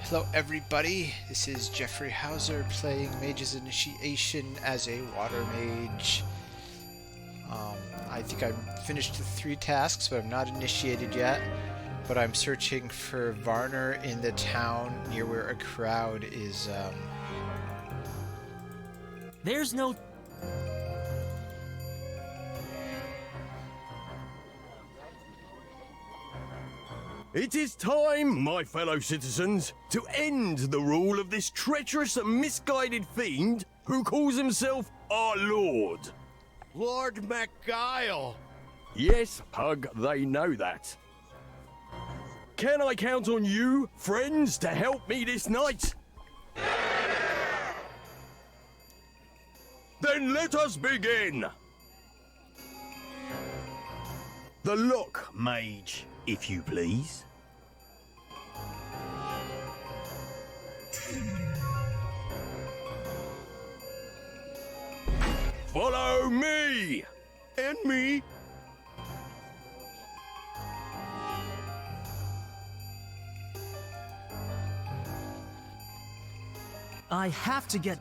Hello everybody, this is Jeffrey Hauser playing Mage's Initiation as a Water Mage. I think I'm finished the 3 tasks, but I'm not initiated yet. But I'm searching for Varner in the town near where a crowd is, There's no... It is time, my fellow citizens, to end the rule of this treacherous and misguided fiend who calls himself our Lord. Lord MacGuile! Yes, Pug, they know that. Can I count on you, friends, to help me this night? Then let us begin! The lock, Mage, if you please. Follow me! And me! I have to get...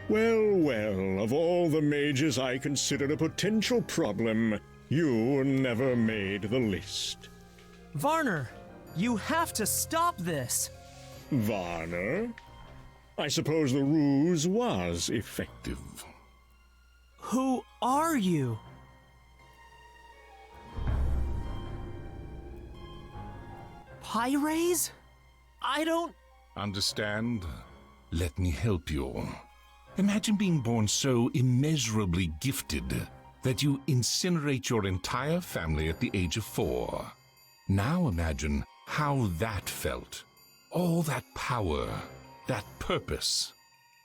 Well, of all the mages I considered a potential problem, you never made the list. Varner, you have to stop this! Varner? I suppose the ruse was effective. Who are you? Pyres? I don't... Understand? Let me help you. Imagine being born so immeasurably gifted that you incinerate your entire family at the age of 4. Now imagine how that felt. All that power, that purpose.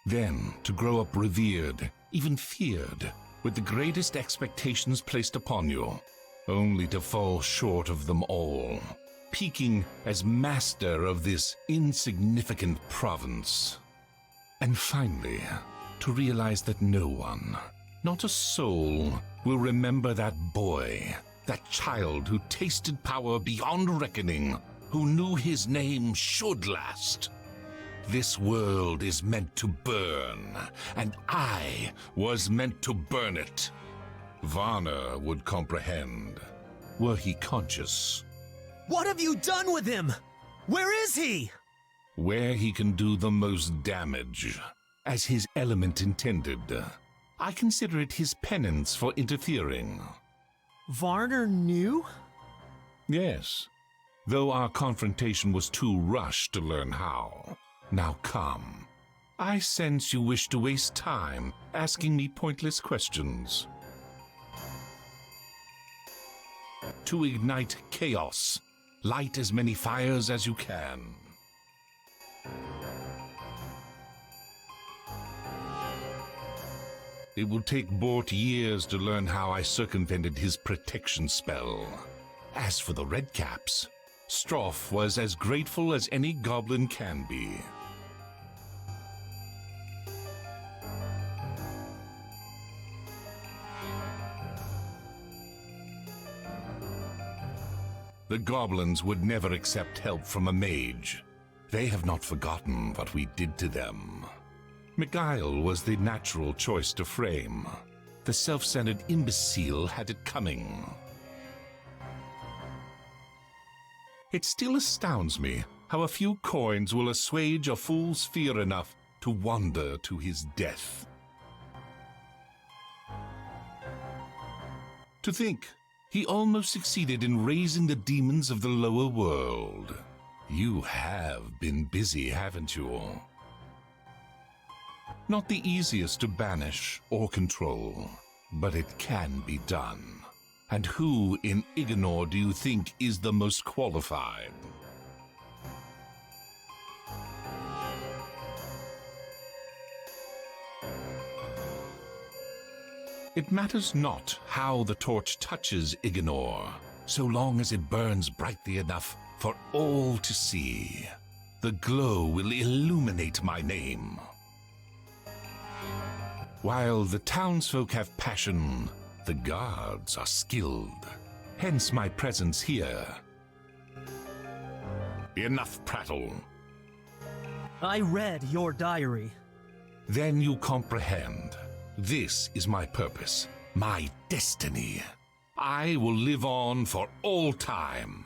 Then to grow up revered, even feared, with the greatest expectations placed upon you, only to fall short of them all, peaking as master of this insignificant province. And finally, to realize that no one, not a soul, will remember that boy, that child who tasted power beyond reckoning, who knew his name should last. This world is meant to burn, and I was meant to burn it. Varner would comprehend, were he conscious. What have you done with him? Where is he? Where he can do the most damage, as his element intended. I consider it his penance for interfering. Varner knew? Yes, though our confrontation was too rushed to learn how. Now come. I sense you wish to waste time asking me pointless questions. To ignite chaos, light as many fires as you can. It will take Bort years to learn how I circumvented his protection spell. As for the Redcaps, Stroff was as grateful as any goblin can be. The goblins would never accept help from a mage. They have not forgotten what we did to them. McGuile was the natural choice to frame. The self-centered imbecile had it coming. It still astounds me how a few coins will assuage a fool's fear enough to wander to his death. To think, he almost succeeded in raising the demons of the lower world. You have been busy, haven't you? Not the easiest to banish or control, but it can be done. And who in Ignore do you think is the most qualified? It matters not how the torch touches Ignore, so long as it burns brightly enough for all to see. The glow will illuminate my name. While the townsfolk have passion, the guards are skilled. hence my presence here. Enough prattle. I read your diary. Then you comprehend. This is my purpose, my destiny. I will live on for all time.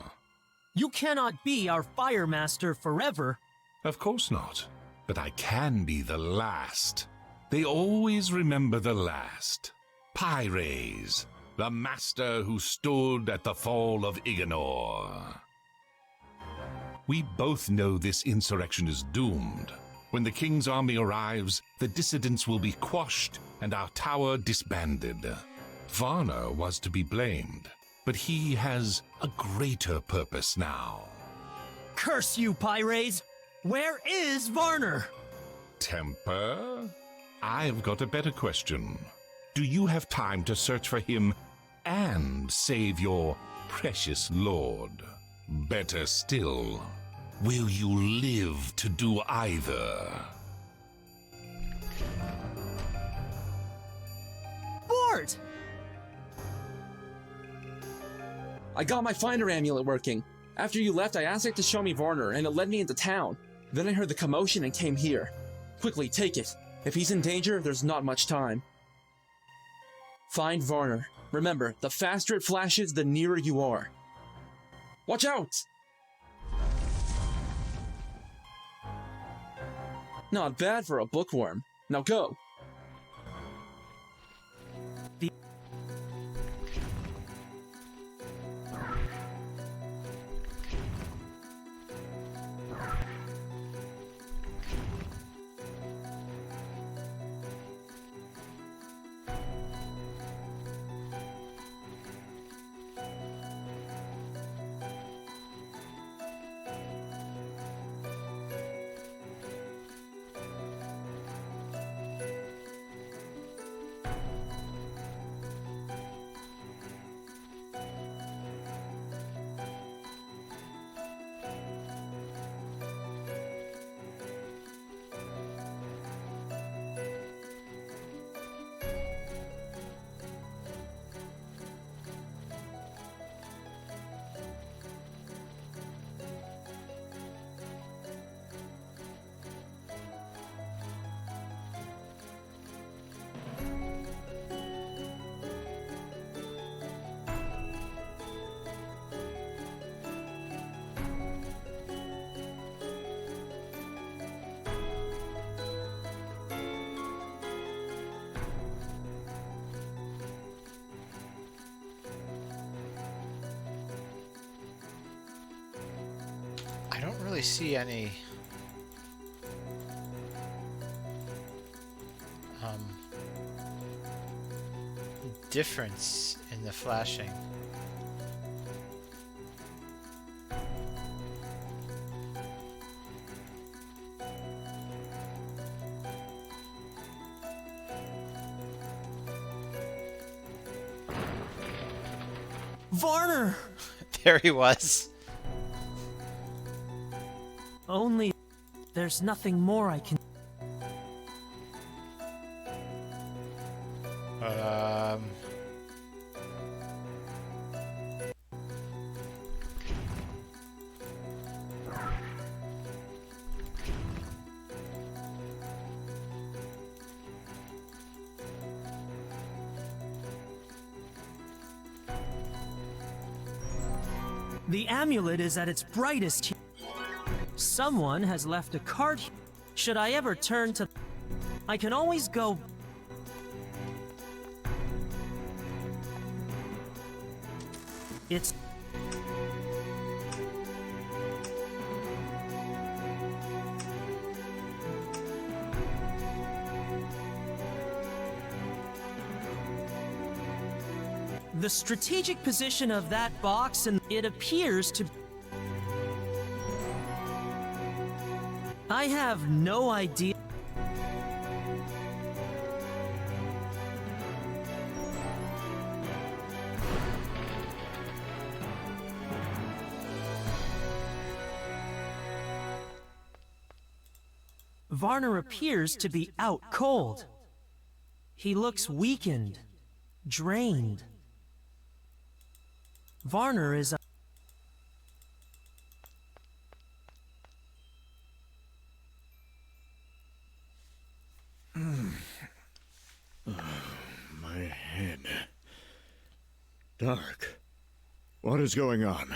You cannot be our fire master forever. Of course not, but I can be the last. They always remember the last. Pyres, the master who stood at the fall of Iganor. We both know this insurrection is doomed. When the king's army arrives, the dissidents will be quashed and our tower disbanded. Varner was to be blamed, but he has a greater purpose now. Curse you, Pyres! Where is Varner? Temper? I've got a better question. Do you have time to search for him and save your precious lord? Better still, will you live to do either? Bort! I got my finder amulet working. After you left, I asked it to show me Varner, and it led me into town. Then I heard the commotion and came here. Quickly, take it. If he's in danger, there's not much time. Find Varner. Remember, the faster it flashes, the nearer you are. Watch out! Not bad for a bookworm. Now go. I don't really see any difference in the flashing. Varner! There he was. Only there's nothing more I can... The amulet is at its brightest here. Someone has left a card here. Should I ever turn to... I can always go... It's... The strategic position of that box, and it appears to... I have no idea. Varner appears to be out cold. He looks weakened, drained. Varner is... My head. Dark. What is going on?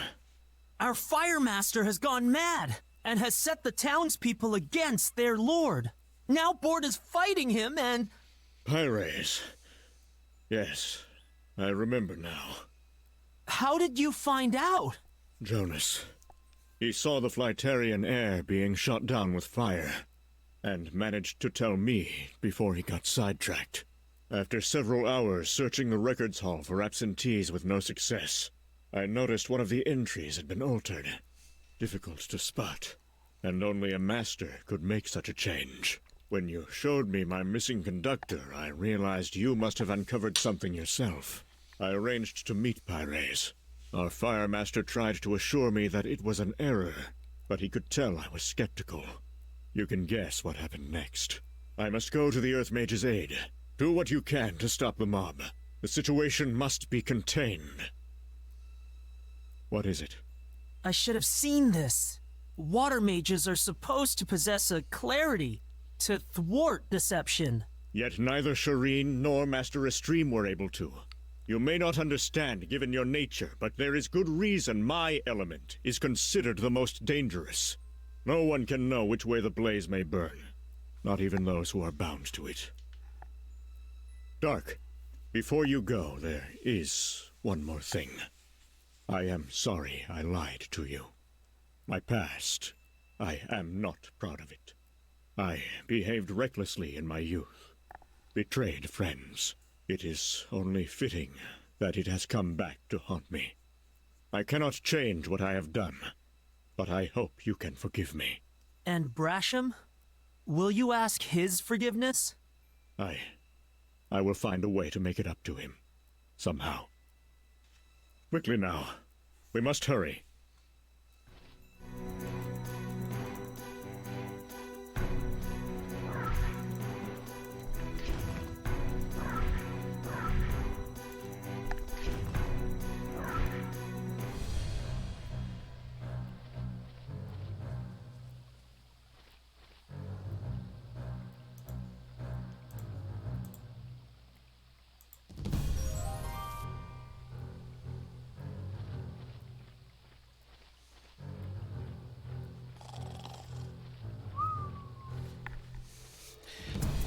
Our fire master has gone mad and has set the townspeople against their lord. Now Bord is fighting him and... Pyres. Yes, I remember now. How did you find out? Jonas. He saw the Flytarian heir being shot down with fire, and managed to tell me before he got sidetracked. After several hours searching the records hall for absentees with no success, I noticed one of the entries had been altered. Difficult to spot, and only a master could make such a change. When you showed me my missing conductor, I realized you must have uncovered something yourself. I arranged to meet Pyres. Our fire master tried to assure me that it was an error, but he could tell I was skeptical. You can guess what happened next. I must go to the Earth Mage's aid. Do what you can to stop the mob. The situation must be contained. What is it? I should have seen this. Water mages are supposed to possess a clarity to thwart deception. Yet neither Shireen nor Master Estream were able to. You may not understand given your nature, but there is good reason my element is considered the most dangerous. No one can know which way the blaze may burn, not even those who are bound to it. Dark, before you go, there is one more thing. I am sorry I lied to you. My past, I am not proud of it. I behaved recklessly in my youth, betrayed friends. It is only fitting that it has come back to haunt me. I cannot change what I have done, but I hope you can forgive me. And Brasham? Will you ask his forgiveness? I will find a way to make it up to him. Somehow. Quickly now. We must hurry.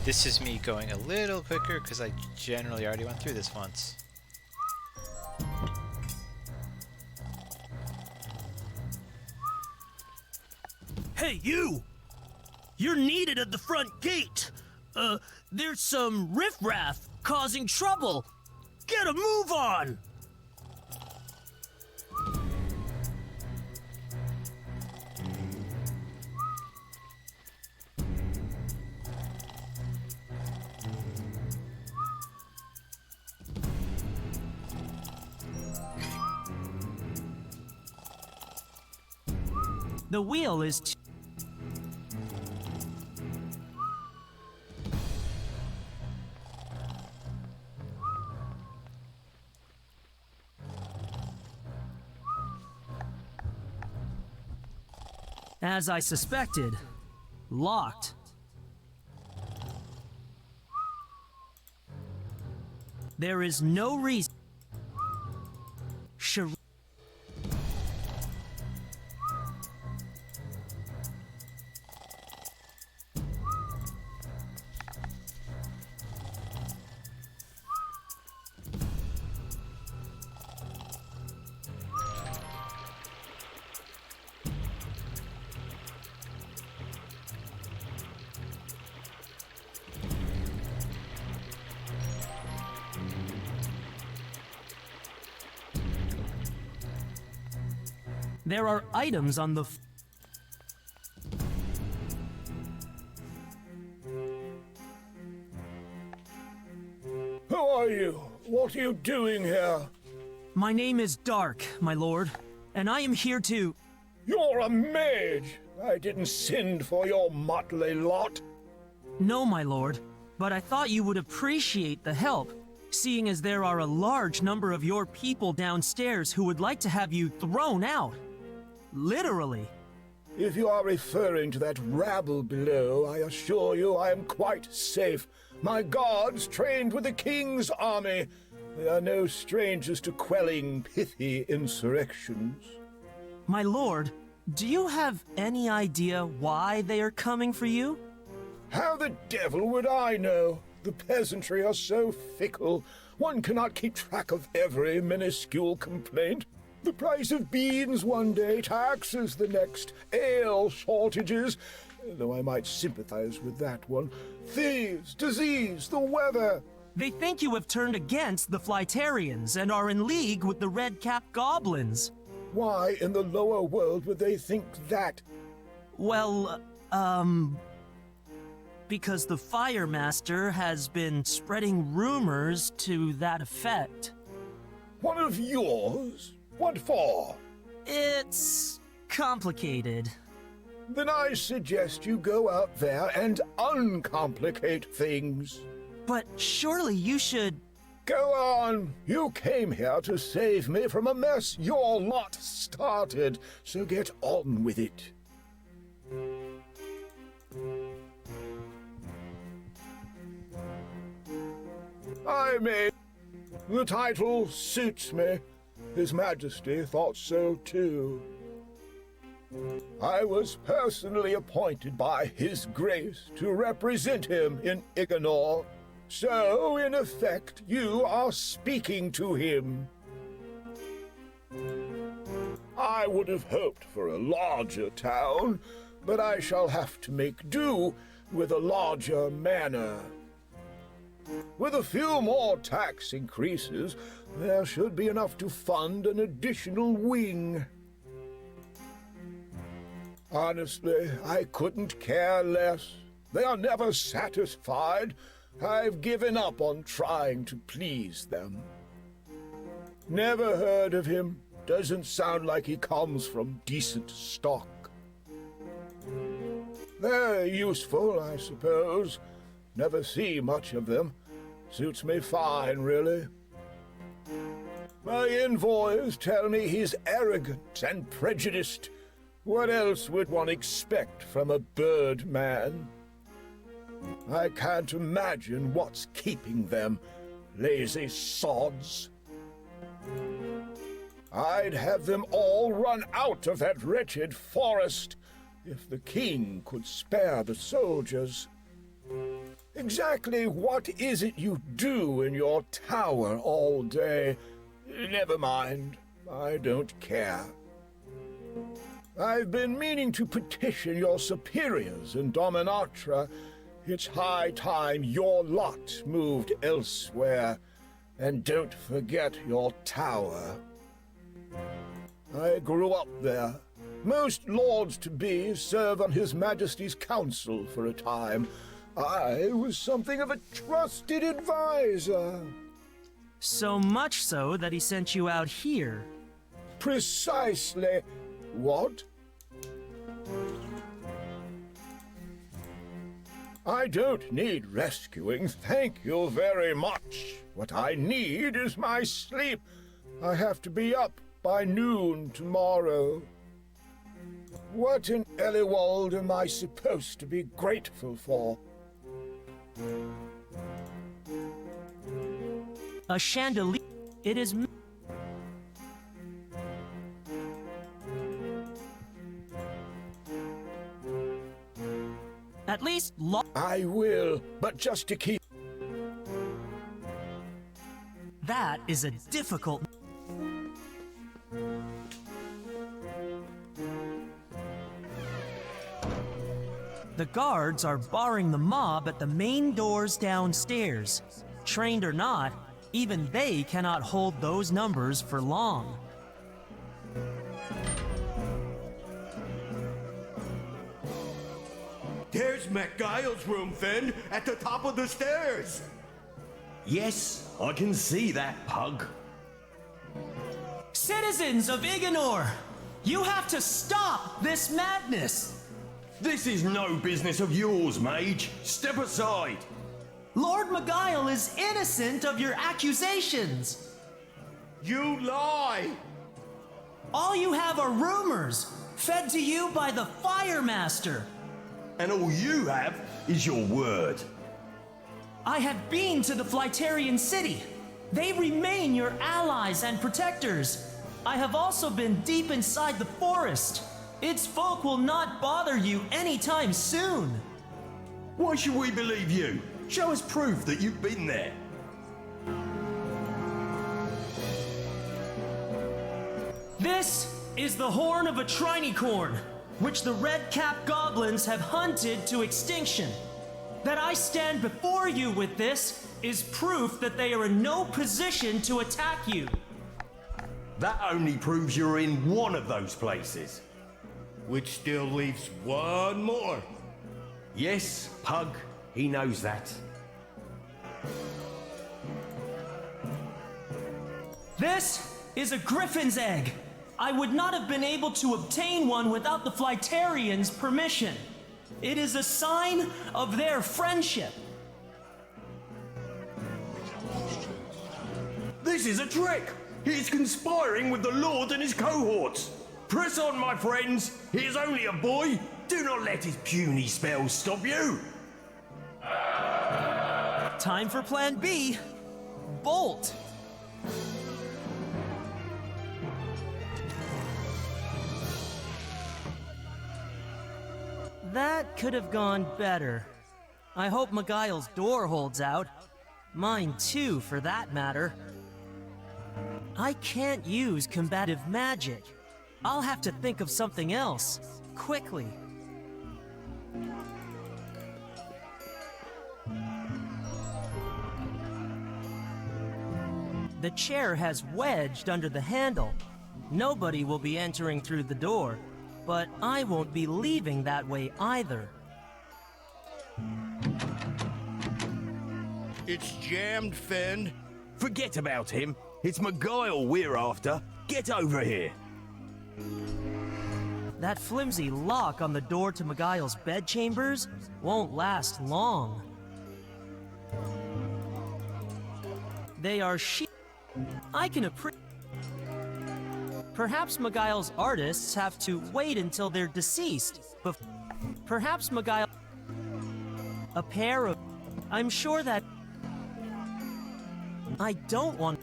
This is me going a little quicker because I generally already went through this once. Hey, you! You're needed at the front gate! There's some riffraff causing trouble! Get a move on! The wheel is... As I suspected, locked. There is no reason... There are items on the... Who are you? What are you doing here? My name is Dark, my lord, and I am here to... You're a mage! I didn't send for your motley lot. No, my lord, but I thought you would appreciate the help. seeing as there are a large number of your people downstairs who would like to have you thrown out. Literally. If you are referring to that rabble below, I assure you I am quite safe. My guards trained with the king's army. They are no strangers to quelling pithy insurrections. My lord, do you have any idea why they are coming for you? How the devil would I know? The peasantry are so fickle. One cannot keep track of every minuscule complaint. The price of beans one day, taxes the next, ale shortages, though I might sympathize with that one, thieves, disease, the weather. They think you have turned against the Flytarians and are in league with the red-capped goblins. Why in the lower world would they think that? Well, because the Fire Master has been spreading rumors to that effect. One of yours? What for? It's complicated. Then I suggest you go out there and uncomplicate things. But surely you should... Go on. You came here to save me from a mess your lot started, so get on with it. The title suits me. His Majesty thought so too. I was personally appointed by His Grace to represent him in Iganor. So, in effect, you are speaking to him. I would have hoped for a larger town, but I shall have to make do with a larger manor. With a few more tax increases, there should be enough to fund an additional wing. Honestly, I couldn't care less. They are never satisfied. I've given up on trying to please them. Never heard of him. Doesn't sound like he comes from decent stock. They're useful, I suppose. Never see much of them. Suits me fine, really. My envoys tell me he's arrogant and prejudiced. What else would one expect from a bird man? I can't imagine what's keeping them, lazy sods. I'd have them all run out of that wretched forest if the king could spare the soldiers. Exactly what is it you do in your tower all day? Never mind, I don't care. I've been meaning to petition your superiors in Dominatra. It's high time your lot moved elsewhere. And don't forget your tower. I grew up there. Most lords-to-be serve on His Majesty's council for a time. I was something of a trusted advisor. So much so that he sent you out here. Precisely. What? I don't need rescuing, thank you very much. What I need is my sleep. I have to be up by noon tomorrow. What in Eliwald am I supposed to be grateful for? A chandelier. It is... At least I will, but just to keep... That is a difficult... The guards are barring the mob at the main doors downstairs. Trained or not, even they cannot hold those numbers for long. There's McGuile's room, Finn, at the top of the stairs. Yes, I can see that, Pug. Citizens of Iganor, you have to stop this madness! This is no business of yours, Mage. Step aside. Lord Miguel is innocent of your accusations. You lie! All you have are rumors, fed to you by the Fire Master. And all you have is your word. I have been to the Flytarian city. They remain your allies and protectors. I have also been deep inside the forest. Its folk will not bother you anytime soon. Why should we believe you? Show us proof that you've been there. This is the horn of a trinicorn, which the red-capped goblins have hunted to extinction. That I stand before you with this is proof that they are in no position to attack you. That only proves you're in one of those places. Which still leaves one more. Yes, Pug, he knows that. This is a griffin's egg. I would not have been able to obtain one without the Flytarians' permission. It is a sign of their friendship. This is a trick! He is conspiring with the Lord and his cohorts! Press on, my friends! He is only a boy! Do not let his puny spells stop you! Time for Plan B. Bolt. That could have gone better. I hope Miguel's door holds out. Mine too, for that matter. I can't use combative magic. I'll have to think of something else, quickly. The chair has wedged under the handle. Nobody will be entering through the door, but I won't be leaving that way either. It's jammed, Fend. Forget about him. It's Miguel we're after. Get over here. That flimsy lock on the door to Miguel's bedchambers won't last long. They are I can appreciate. Perhaps Miguel's artists have to wait until they're deceased. Perhaps Miguel. A pair of. I'm sure that. I don't want.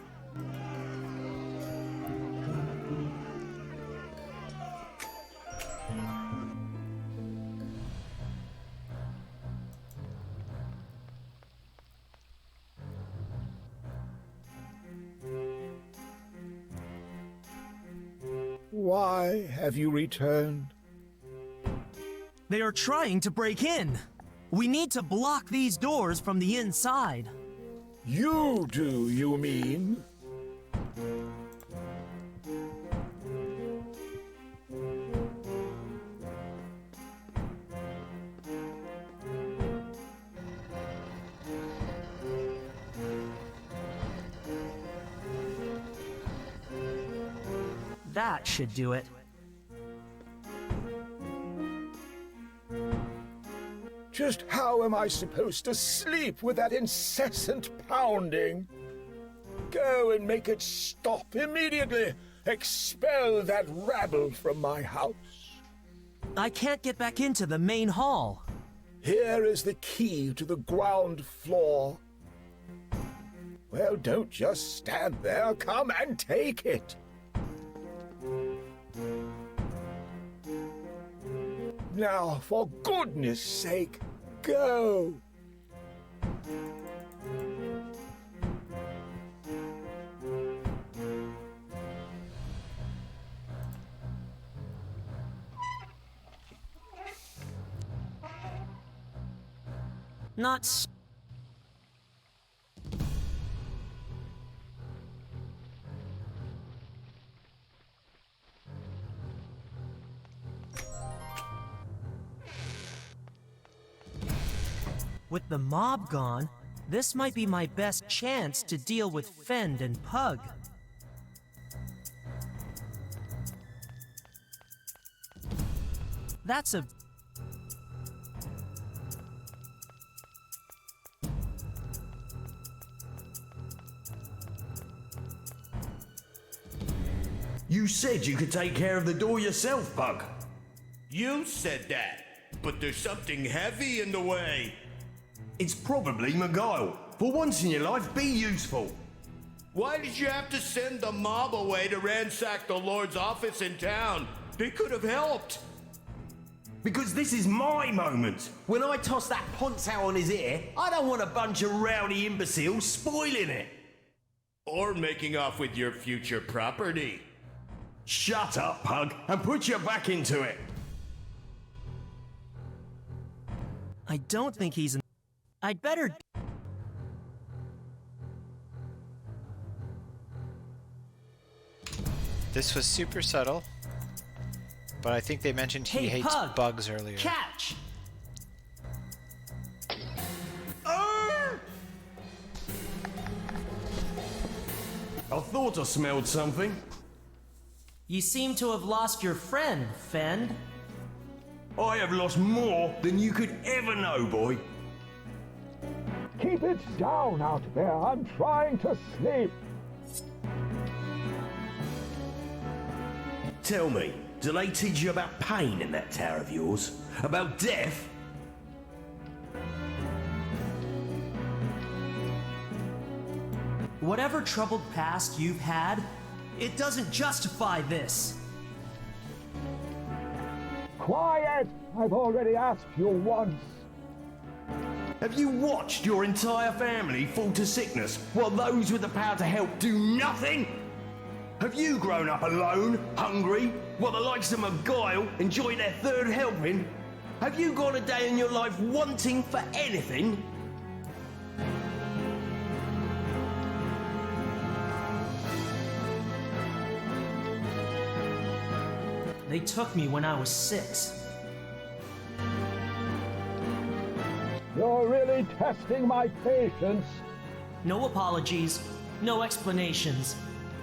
Why have you returned? They are trying to break in. We need to block these doors from the inside. You do, you mean? That should do it. Just how am I supposed to sleep with that incessant pounding? Go and make it stop immediately. Expel that rabble from my house. I can't get back into the main hall. Here is the key to the ground floor. Well, don't just stand there. Come and take it. Now, for goodness sake, go! Not With the mob gone, this might be my best chance to deal with Fend and Pug. That's a... You said you could take care of the door yourself, Bug. You said that, but there's something heavy in the way. It's probably Miguel. For once in your life, be useful. Why did you have to send the mob away to ransack the Lord's office in town? They could have helped. Because this is my moment. When I toss that ponce out on his ear, I don't want a bunch of rowdy imbeciles spoiling it. Or making off with your future property. Shut up, Pug, and put your back into it. I don't think he's. I'd better. This was super subtle, but I think they mentioned he hates Pug, bugs earlier. Catch! I thought I smelled something. You seem to have lost your friend, Fend. I have lost more than you could ever know, boy. Keep it down out there. I'm trying to sleep. Tell me, do they teach you about pain in that tower of yours? About death? Whatever troubled past you've had, it doesn't justify this. Quiet! I've already asked you once. Have you watched your entire family fall to sickness while those with the power to help do nothing? Have you grown up alone, hungry, while the likes of Miguel enjoy their third helping? Have you gone a day in your life wanting for anything? They took me when I was 6. You're really testing my patience. No apologies, no explanations,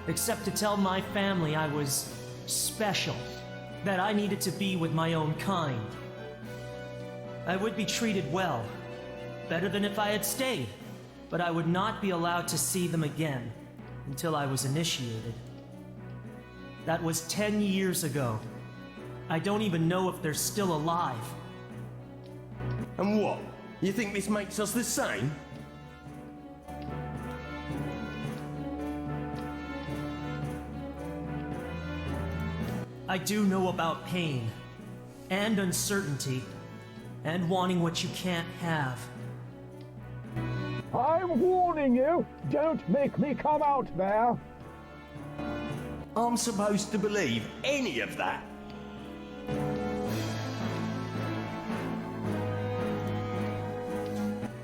except to tell my family I was special, that I needed to be with my own kind. I would be treated well, better than if I had stayed, but I would not be allowed to see them again until I was initiated. That was 10 years ago. I don't even know if they're still alive. And what? You think this makes us the same? I do know about pain, and uncertainty, and wanting what you can't have. I'm warning you, don't make me come out there. I'm supposed to believe any of that?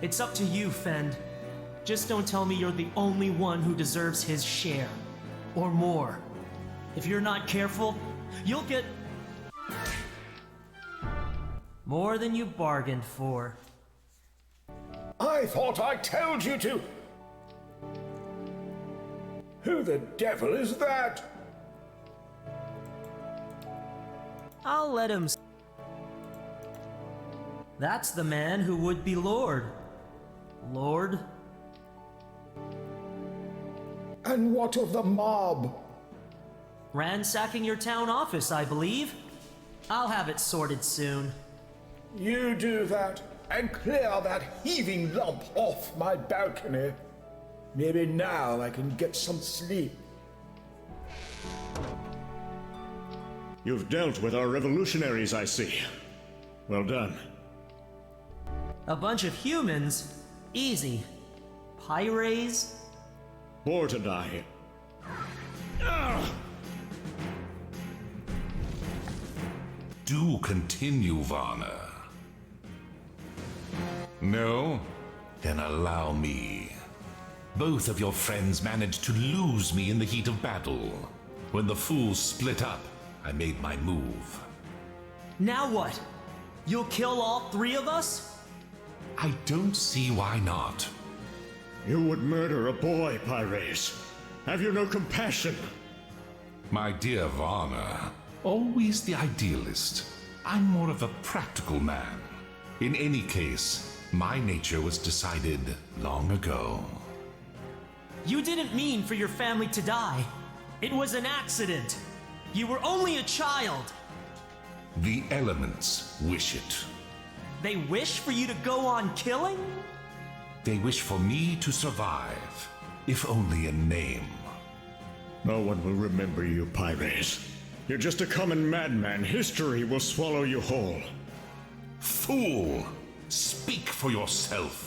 It's up to you, Fend. Just don't tell me you're the only one who deserves his share. Or more. If you're not careful, you'll get more than you bargained for. I thought I told you to. Who the devil is that? I'll let him. That's the man who would be Lord. Lord? And what of the mob? Ransacking your town office, I believe. I'll have it sorted soon. You do that, and clear that heaving lump off my balcony. Maybe now I can get some sleep. You've dealt with our revolutionaries, I see. Well done. A bunch of humans? Easy. Pyres? More to die. Do continue, Varner. No? Then allow me. Both of your friends managed to lose me in the heat of battle. When the fools split up, I made my move. Now what? You'll kill all 3 of us? I don't see why not. You would murder a boy, Pyres. Have you no compassion? My dear Varner, always the idealist. I'm more of a practical man. In any case, my nature was decided long ago. You didn't mean for your family to die. It was an accident. You were only a child. The elements wish it. They wish for you to go on killing? They wish for me to survive, if only in name. No one will remember you, Pyres. You're just a common madman. History will swallow you whole. Fool! Speak for yourself.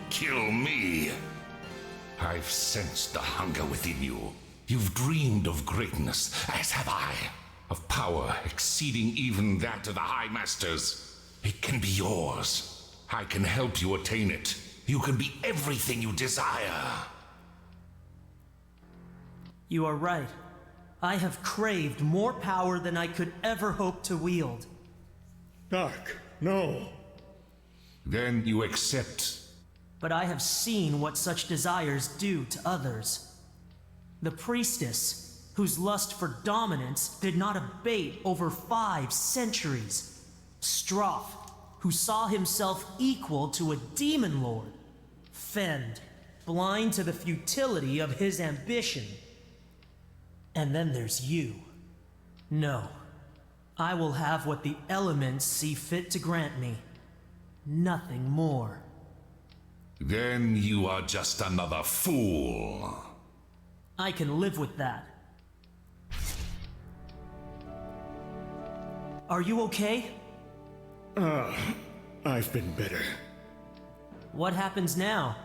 Kill me. I've sensed the hunger within you. You've dreamed of greatness, as have I. Of power exceeding even that of the High Masters. It can be yours. I can help you attain it. You can be everything you desire. You are right. I have craved more power than I could ever hope to wield. Dark, no. Then you accept. But I have seen what such desires do to others. The priestess, whose lust for dominance did not abate over 5 centuries. Stroff, who saw himself equal to a demon lord. Fend, blind to the futility of his ambition. And then there's you. No, I will have what the elements see fit to grant me. Nothing more. Then you are just another fool. I can live with that. Are you okay? I've been better. What happens now?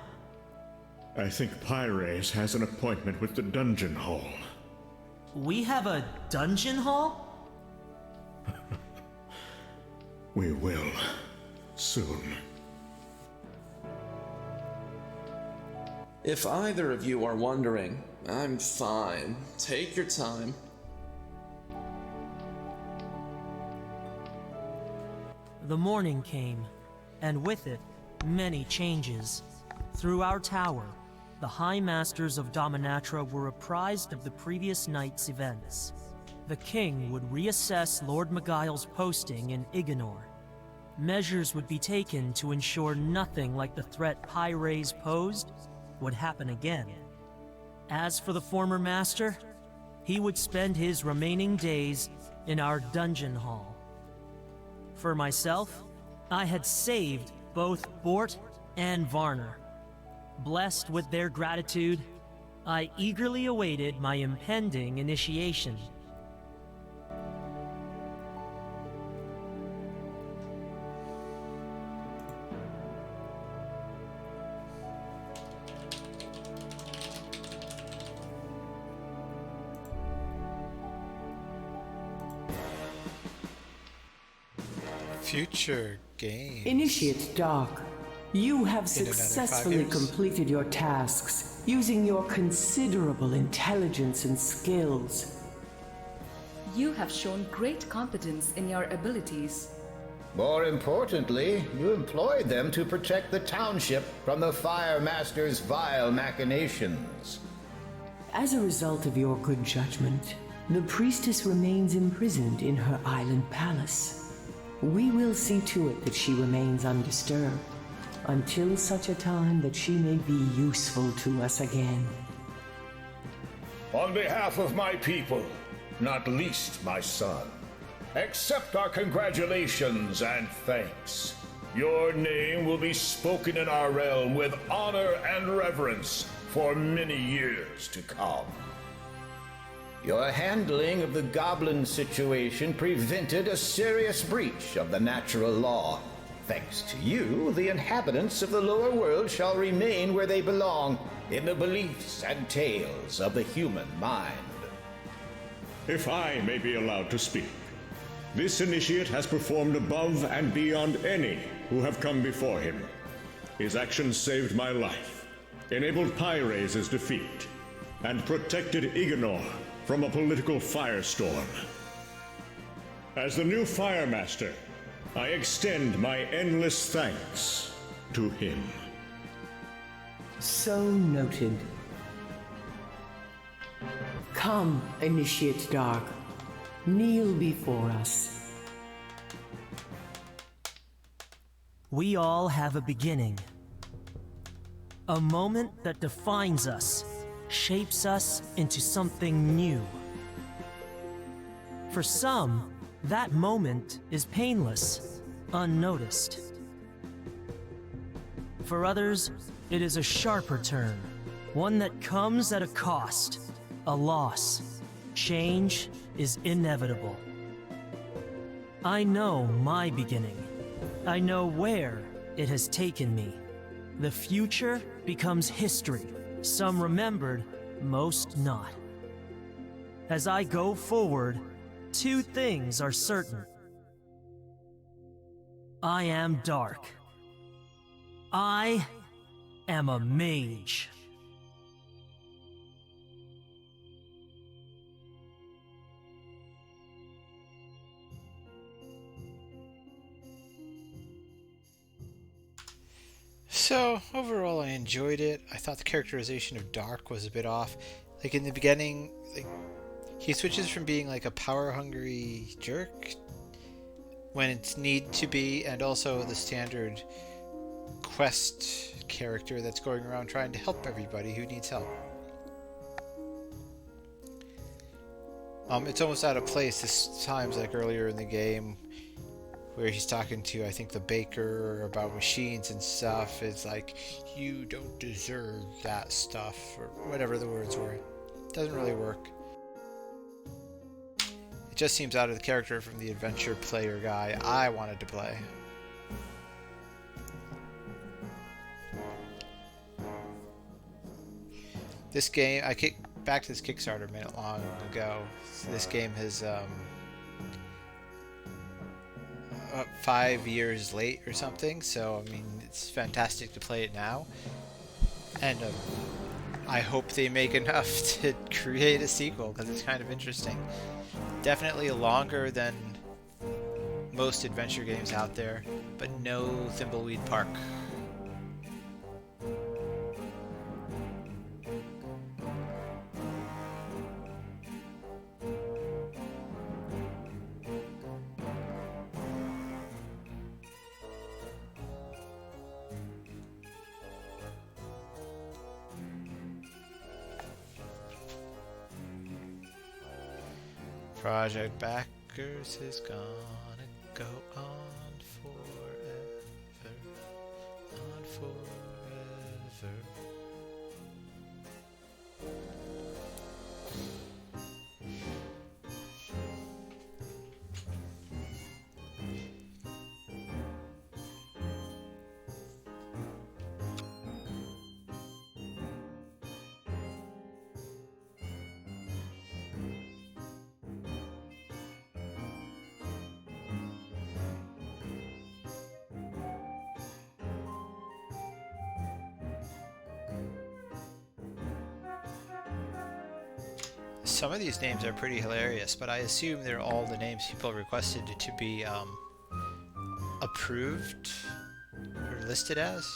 I think Pyres has an appointment with the dungeon hall. We have a dungeon hall? We will. Soon. If either of you are wondering, I'm fine. Take your time. The morning came, and with it, many changes. Through our tower, the High Masters of Dominatra were apprised of the previous night's events. The king would reassess Lord Magail's posting in Iganor. Measures would be taken to ensure nothing like the threat Pyres posed would happen again. As for the former master, he would spend his remaining days in our dungeon hall. For myself, I had saved both Bort and Varner. Blessed with their gratitude, I eagerly awaited my impending initiation. Future game. Initiate Dark. You have In another 5 successfully years. completed your tasks using your considerable intelligence and skills. You have shown great competence in your abilities. More importantly, you employed them to protect the township from the Fire Master's vile machinations. As a result of your good judgment, the priestess remains imprisoned in her island palace. We will see to it that she remains undisturbed, until such a time that she may be useful to us again. On behalf of my people, not least my son, accept our congratulations and thanks. Your name will be spoken in our realm with honor and reverence for many years to come. Your handling of the goblin situation prevented a serious breach of the natural law. Thanks to you, the inhabitants of the lower world shall remain where they belong, in the beliefs and tales of the human mind. If I may be allowed to speak, this initiate has performed above and beyond any who have come before him. His actions saved my life, enabled Pyres' defeat, and protected Ignor from a political firestorm. As the new Fire Master, I extend my endless thanks to him. So noted. Come, Initiate Dark. Kneel before us. We all have a beginning. A moment that defines us, shapes us into something new. For some, that moment is painless, unnoticed. For others, it is a sharper turn, one that comes at a cost, a loss. Change is inevitable. I know my beginning. I know where it has taken me. The future becomes history, some remembered, most not. As I go forward, two things are certain. I am dark. I am a mage. So, overall I enjoyed it. I thought the characterization of Dark was a bit off. Like in the beginning, like he switches from being like a power-hungry jerk when it's need to be, and also the standard quest character that's going around trying to help everybody who needs help. It's almost out of place this times like earlier in the game where he's talking to, I think, the baker about machines and stuff. It's like, you don't deserve that stuff, or whatever the words were. It doesn't really work. It just seems out of the character from the adventure player guy I wanted to play. This game, I kicked back to this Kickstarter a minute long ago. So this game has 5 years late or something, so I mean it's fantastic to play it now, and I hope they make enough to create a sequel because it's kind of interesting. Definitely longer than most adventure games out there, but no Thimbleweed Park. Project Backers is gonna go on forever, on forever. Some of these names are pretty hilarious, but I assume they're all the names people requested to be approved or listed as.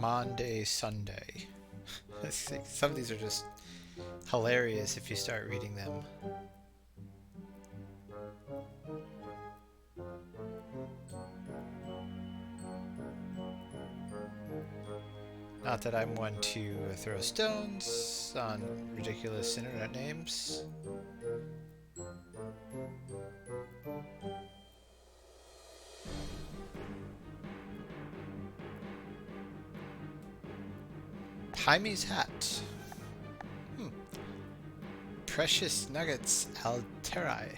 Monday, Sunday. Some of these are just hilarious if you start reading them. Not that I'm one to throw stones on ridiculous internet names. Jaime's hat. Precious Nuggets Alteri.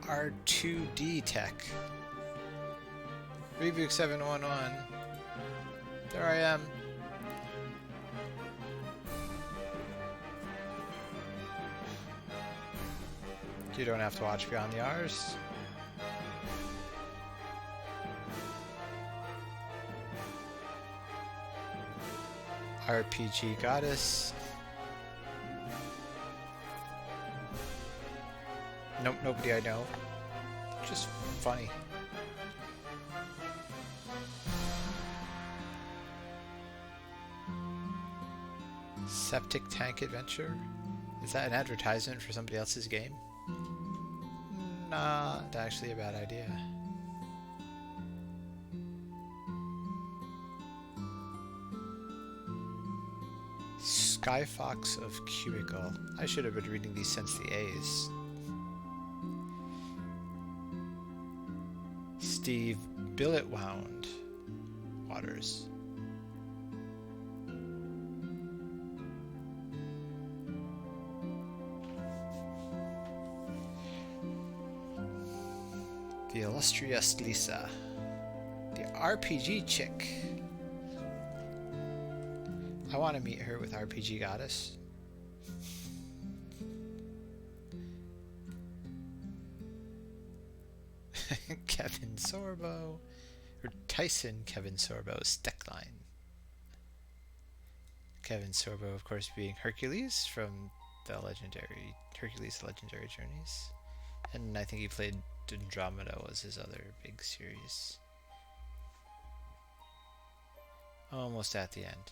R2D Tech. Rebook 711. There I am. You don't have to watch Beyond the R's. RPG Goddess. Nope, nobody I know. Just funny. Septic Tank Adventure? Is that an advertisement for somebody else's game? Not actually a bad idea. Skyfox of Cubicle. I should have been reading these since the A's. Steve Billetwound Waters. The illustrious Lisa. The RPG chick. I want to meet her with RPG Goddess. Kevin Sorbo. Or Tyson Kevin Sorbo's Deckline. Kevin Sorbo, of course, being Hercules from the legendary Hercules Legendary Journeys. And I think he played Andromeda was his other big series. Almost at the end.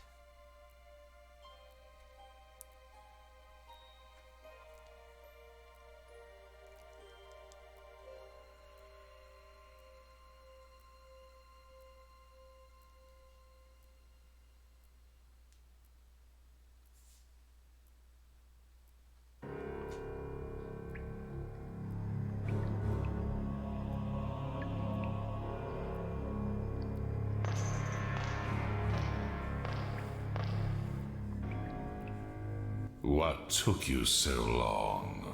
What took you so long?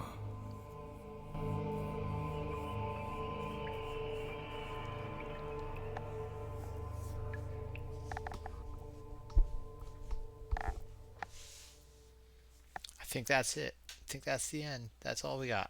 I think that's it. I think that's the end. That's all we got.